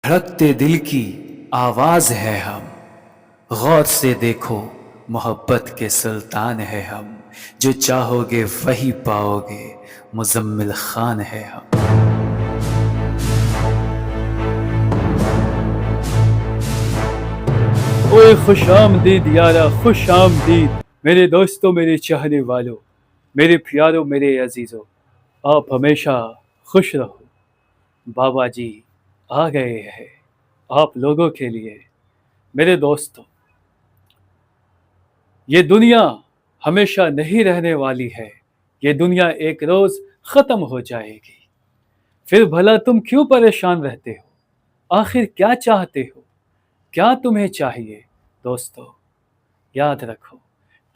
धड़कते दिल की आवाज है हम। गौर से देखो, मोहब्बत के सुल्तान है हम। जो चाहोगे वही पाओगे, मुजम्मिल खान है हम। ओए खुश आमदीद यारा, खुश आमदीद मेरे दोस्तों, मेरे चाहने वालों, मेरे प्यारों, मेरे अजीजों। आप हमेशा खुश रहो। बाबा जी आ गए हैं आप लोगों के लिए। मेरे दोस्तों, ये दुनिया हमेशा नहीं रहने वाली है। ये दुनिया एक रोज खत्म हो जाएगी। फिर भला तुम क्यों परेशान रहते हो? आखिर क्या चाहते हो? क्या तुम्हें चाहिए? दोस्तों, याद रखो,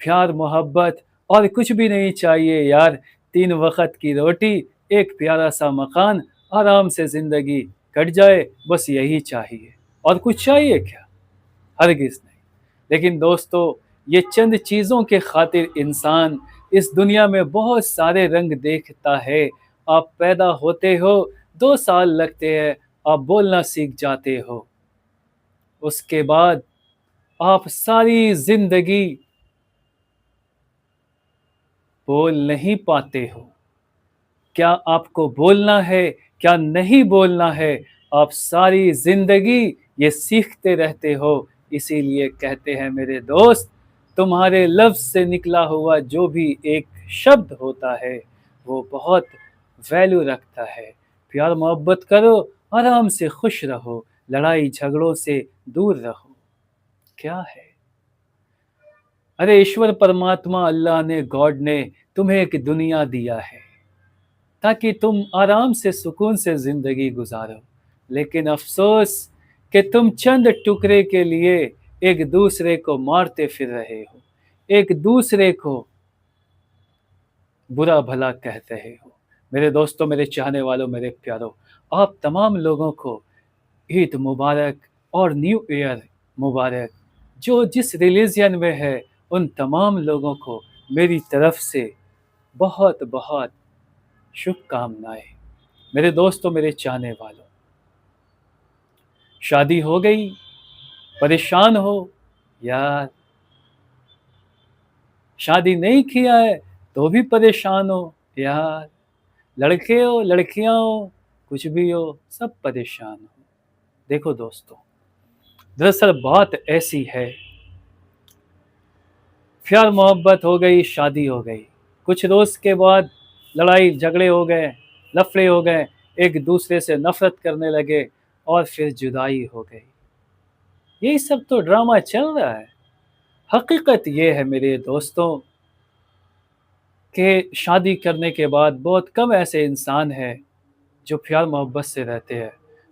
प्यार मोहब्बत और कुछ भी नहीं चाहिए यार। 3 वक्त की रोटी, एक प्यारा सा मकान, आराम से जिंदगी कट जाए, बस यही चाहिए। और कुछ चाहिए क्या? हरगिज नहीं। लेकिन दोस्तों, ये चंद चीज़ों के खातिर इंसान इस दुनिया में बहुत सारे रंग देखता है। आप पैदा होते हो, 2 साल लगते हैं, आप बोलना सीख जाते हो। उसके बाद आप सारी जिंदगी बोल नहीं पाते हो। क्या आपको बोलना है, क्या नहीं बोलना है, आप सारी जिंदगी ये सीखते रहते हो। इसीलिए कहते हैं मेरे दोस्त, तुम्हारे लफ्ज से निकला हुआ जो भी एक शब्द होता है वो बहुत वैल्यू रखता है। प्यार मोहब्बत करो, आराम से खुश रहो, लड़ाई झगड़ों से दूर रहो। क्या है? अरे ईश्वर परमात्मा अल्लाह ने, गॉड ने तुम्हें एक दुनिया दिया है ताकि तुम आराम से सुकून से जिंदगी गुजारो। लेकिन अफसोस कि तुम चंद टुकड़े के लिए एक दूसरे को मारते फिर रहे हो, एक दूसरे को बुरा भला कह रहे हो। मेरे दोस्तों, मेरे चाहने वालों, मेरे प्यारों, आप तमाम लोगों को ईद मुबारक और न्यू ईयर मुबारक। जो जिस रिलीजन में है उन तमाम लोगों को मेरी तरफ से बहुत बहुत शुभकामनाएं। मेरे दोस्तों, मेरे चाहने वालों, शादी हो गई, परेशान हो यार? शादी नहीं किया है तो भी परेशान हो यार? लड़के हो, लड़कियां हो, कुछ भी हो, सब परेशान हो। देखो दोस्तों, दरअसल बात ऐसी है, प्यार मोहब्बत हो गई, शादी हो गई, कुछ रोज के बाद लड़ाई झगड़े हो गए, लफड़े हो गए, एक दूसरे से नफरत करने लगे और फिर जुदाई हो गई। यही सब तो ड्रामा चल रहा है। हकीकत ये है मेरे दोस्तों कि शादी करने के बाद बहुत कम ऐसे इंसान हैं जो प्यार मोहब्बत से रहते हैं,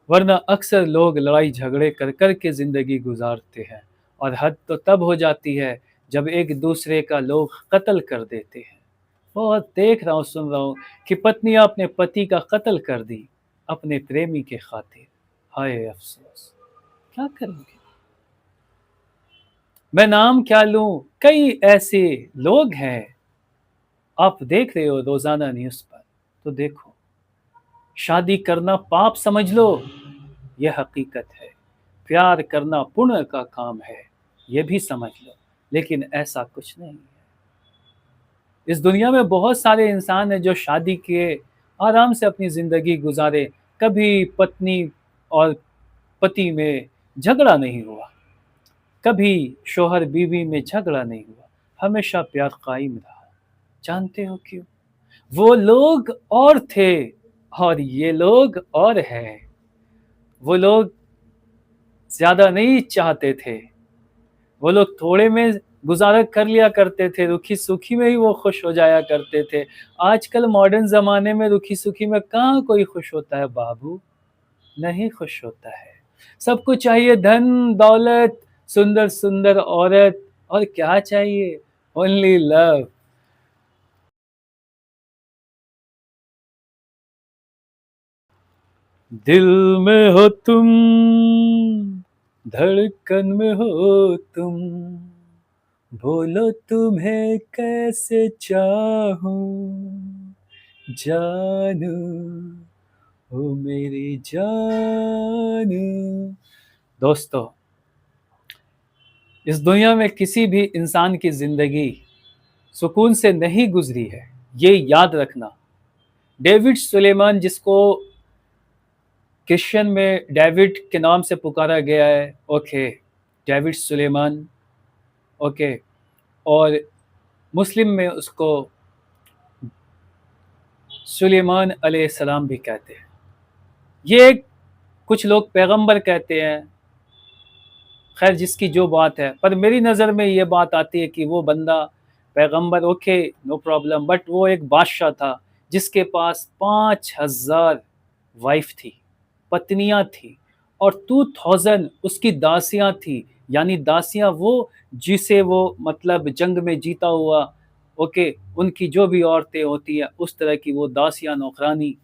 वरना अक्सर लोग लड़ाई झगड़े कर कर के ज़िंदगी गुजारते हैं। और हद तो तब हो जाती है जब एक दूसरे का लोग कत्ल कर देते हैं। बहुत देख रहा हूँ, सुन रहा हूँ कि पत्नियां अपने पति का कत्ल कर दी अपने प्रेमी के खातिर। हाय अफसोस, क्या करोगे? मैं नाम क्या लूं, कई ऐसे लोग हैं। आप देख रहे हो रोजाना न्यूज़ पर, तो देखो, शादी करना पाप समझ लो, यह हकीकत है। प्यार करना पुण्य का काम है, यह भी समझ लो। लेकिन ऐसा कुछ नहीं है। इस दुनिया में बहुत सारे इंसान हैं जो शादी किए, आराम से अपनी ज़िंदगी गुजारे, कभी पत्नी और पति में झगड़ा नहीं हुआ, कभी शौहर बीवी में झगड़ा नहीं हुआ, हमेशा प्यार कायम रहा। जानते हो क्यों? वो लोग और थे और ये लोग और हैं। वो लोग ज़्यादा नहीं चाहते थे, वो लोग थोड़े में गुज़ारा कर लिया करते थे, रुखी-सुखी में ही वो खुश हो जाया करते थे। आजकल मॉडर्न ज़माने में रुखी-सुखी में कहाँ कोई खुश होता है बाबू, नहीं खुश होता है। सबको चाहिए धन, दौलत, सुंदर-सुंदर औरत, और क्या चाहिए? Only love. दिल में हो तुम, धड़कन में हो तुम, बोलो तुम्हें कैसे चाहूं जानू, ओ मेरी जानू। दोस्तों, इस दुनिया में किसी भी इंसान की ज़िंदगी सुकून से नहीं गुज़री है, ये याद रखना। डेविड सुलेमान, जिसको क्रिश्चियन में डेविड के नाम से पुकारा गया है, ओके, डेविड सुलेमान, ओके, और मुस्लिम में उसको सुलेमान अलैहिस्सलाम भी कहते हैं। ये कुछ लोग पैगंबर कहते हैं, खैर जिसकी जो बात है, पर मेरी नज़र में ये बात आती है कि वो बंदा पैगंबर, ओके, नो प्रॉब्लम, बट वो एक बादशाह था जिसके पास 5000 वाइफ थी, पत्नियां थी, और 2000 उसकी दासियां थी। यानी दासियां वो जिसे वो मतलब जंग में जीता हुआ, ओके, उनकी जो भी औरतें होती हैं उस तरह की वो दासियां नौकरानी,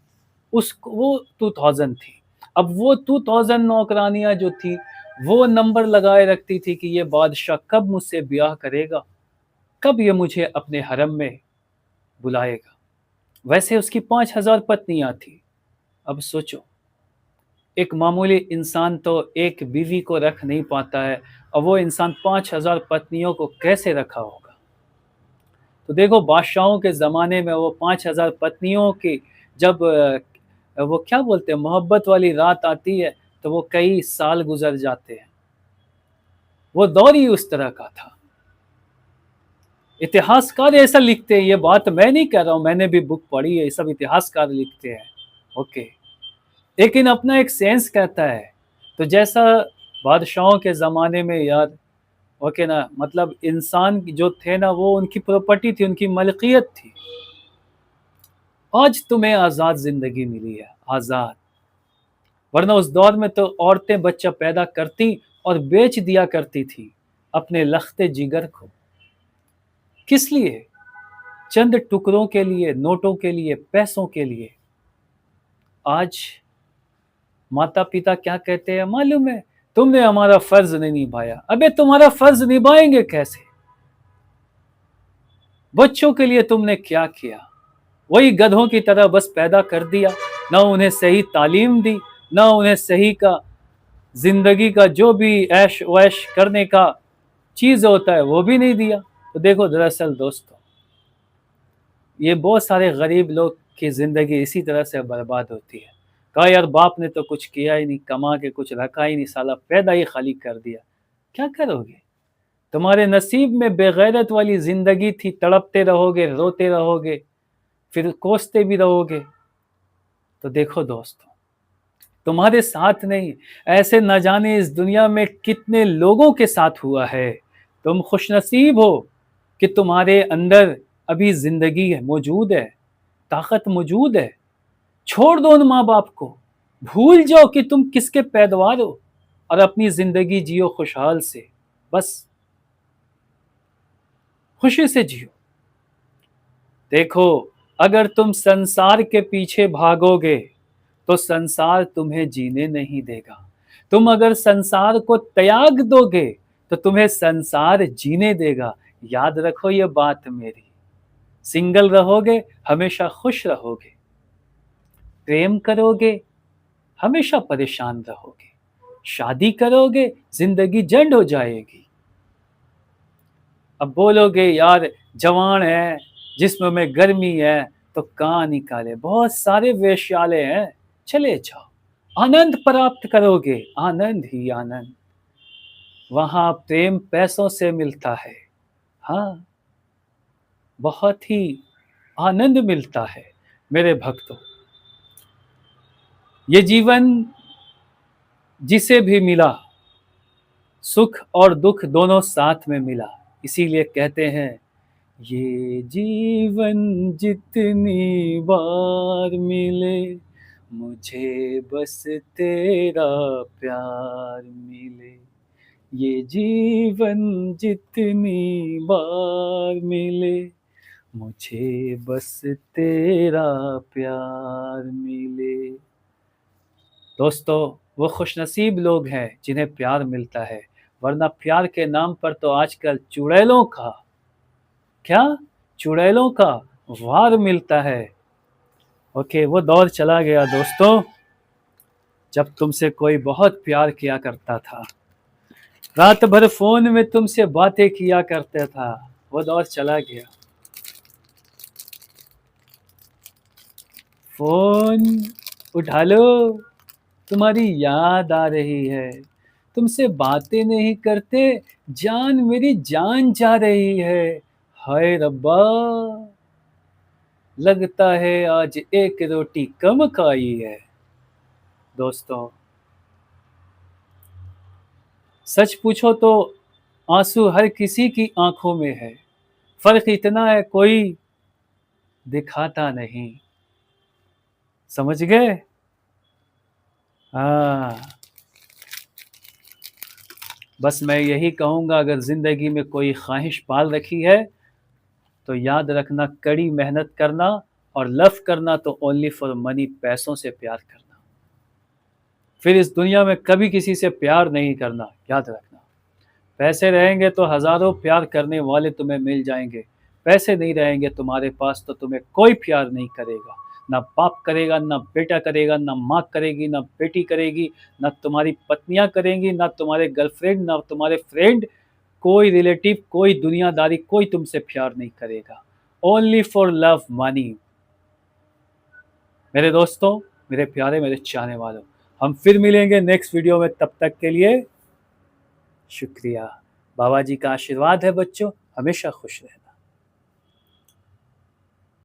उस वो 2000 थी। अब वो 2000 नौकरानियां जो थी वो नंबर लगाए रखती थी कि ये बादशाह कब मुझसे ब्याह करेगा, कब ये मुझे अपने हरम में बुलाएगा। वैसे उसकी 5000 पत्नियां थी। अब सोचो, एक मामूली इंसान तो एक बीवी को रख नहीं पाता है, और वो इंसान 5000 पत्नियों को कैसे रखा होगा। तो देखो, बादशाहों के ज़माने में वो 5000 पत्नियों की जब वो क्या बोलते हैं, मोहब्बत वाली रात आती है, तो वो कई साल गुजर जाते हैं। वो दौर ही उस तरह का था। इतिहासकार ऐसा लिखते हैं, ये बात मैं नहीं कह रहा हूँ, मैंने भी बुक पढ़ी है, ये सब इतिहासकार लिखते हैं, ओके। लेकिन अपना एक सेंस कहता है। तो जैसा बादशाहों के ज़माने में यार, ओके ना, मतलब इंसान जो थे ना, वो उनकी प्रॉपर्टी थी, उनकी मलकियत थी। आज तुम्हें आज़ाद ज़िंदगी मिली है, आज़ाद, वरना उस दौर में तो औरतें बच्चा पैदा करती और बेच दिया करती थी अपने लख्ते जिगर को। किस लिए? चंद टुकड़ों के लिए, नोटों के लिए, पैसों के लिए। आज माता पिता क्या कहते हैं मालूम है? तुमने हमारा फर्ज नहीं निभाया। अबे तुम्हारा फर्ज निभाएंगे कैसे? बच्चों के लिए तुमने क्या किया? वही गधों की तरह बस पैदा कर दिया, ना उन्हें सही तालीम दी, ना उन्हें सही का जिंदगी का जो भी ऐश वैश करने का चीज होता है वो भी नहीं दिया। तो देखो, दरअसल दोस्तों, ये बहुत सारे गरीब लोग की ज़िंदगी इसी तरह से बर्बाद होती है। कहा यार, बाप ने तो कुछ किया ही नहीं, कमा के कुछ रखा ही नहीं, साला पैदा ही खाली कर दिया। क्या करोगे? तुम्हारे नसीब में बेगैरत वाली ज़िंदगी थी, तड़पते रहोगे, रोते रहोगे, फिर कोसते भी रहोगे। तो देखो दोस्तों, तुम्हारे साथ नहीं, ऐसे न जाने इस दुनिया में कितने लोगों के साथ हुआ है। तुम खुशनसीब हो कि तुम्हारे अंदर अभी ज़िंदगी मौजूद है, ताकत मौजूद है। छोड़ दो उन माँ बाप को, भूल जाओ कि तुम किसके पैदवार हो, और अपनी ज़िंदगी जियो खुशहाल से, बस खुशी से जियो। देखो, अगर तुम संसार के पीछे भागोगे तो संसार तुम्हें जीने नहीं देगा। तुम अगर संसार को त्याग दोगे तो तुम्हें संसार जीने देगा। याद रखो ये बात मेरी। सिंगल रहोगे, हमेशा खुश रहोगे। प्रेम करोगे, हमेशा परेशान रहोगे। शादी करोगे, जिंदगी जंड हो जाएगी। अब बोलोगे यार, जवान है, जिस्म में गर्मी है, तो कहाँ निकाले, बहुत सारे वेश्यालय हैं, चले जाओ। आनंद प्राप्त करोगे, आनंद ही आनंद। वहां प्रेम पैसों से मिलता है, हाँ, बहुत ही आनंद मिलता है मेरे भक्तों। ये जीवन जिसे भी मिला, सुख और दुख दोनों साथ में मिला। इसीलिए कहते हैं, ये जीवन जितनी बार मिले, मुझे बस तेरा प्यार मिले। ये जीवन जितनी बार मिले, मुझे बस तेरा प्यार मिले। दोस्तों, वो खुशनसीब लोग हैं जिन्हें प्यार मिलता है, वरना प्यार के नाम पर तो आजकल चुड़ैलों का, क्या, चुड़ैलों का वार मिलता है। ओके, वो दौर चला गया दोस्तों। जब तुमसे कोई बहुत प्यार किया करता था, रात भर फोन में तुमसे बातें किया करता था, वो दौर चला गया। फोन उठा लो, तुम्हारी याद आ रही है, तुमसे बातें नहीं करते, जान मेरी जान जा रही है। हाय रब्बा, लगता है आज एक रोटी कम खाई है। दोस्तों, सच पूछो तो आंसू हर किसी की आंखों में है, फर्क इतना है कोई दिखाता नहीं। समझ गए? हाँ, बस मैं यही कहूँगा, अगर ज़िंदगी में कोई ख्वाहिश पाल रखी है तो याद रखना, कड़ी मेहनत करना, और लव करना तो ओनली फॉर मनी, पैसों से प्यार करना। फिर इस दुनिया में कभी किसी से प्यार नहीं करना, याद रखना। पैसे रहेंगे तो हज़ारों प्यार करने वाले तुम्हें मिल जाएंगे, पैसे नहीं रहेंगे तुम्हारे पास तो तुम्हें कोई प्यार नहीं करेगा। ना बाप करेगा, ना बेटा करेगा, ना माँ करेगी, ना बेटी करेगी, ना तुम्हारी पत्नियां करेंगी, ना तुम्हारे गर्लफ्रेंड, ना तुम्हारे फ्रेंड, कोई रिलेटिव, कोई दुनियादारी, कोई तुमसे प्यार नहीं करेगा। Only for love money. मेरे दोस्तों, मेरे प्यारे, मेरे चाहने वालों, हम फिर मिलेंगे नेक्स्ट वीडियो में। तब तक के लिए शुक्रिया। बाबा जी का आशीर्वाद है बच्चों, हमेशा खुश रहें।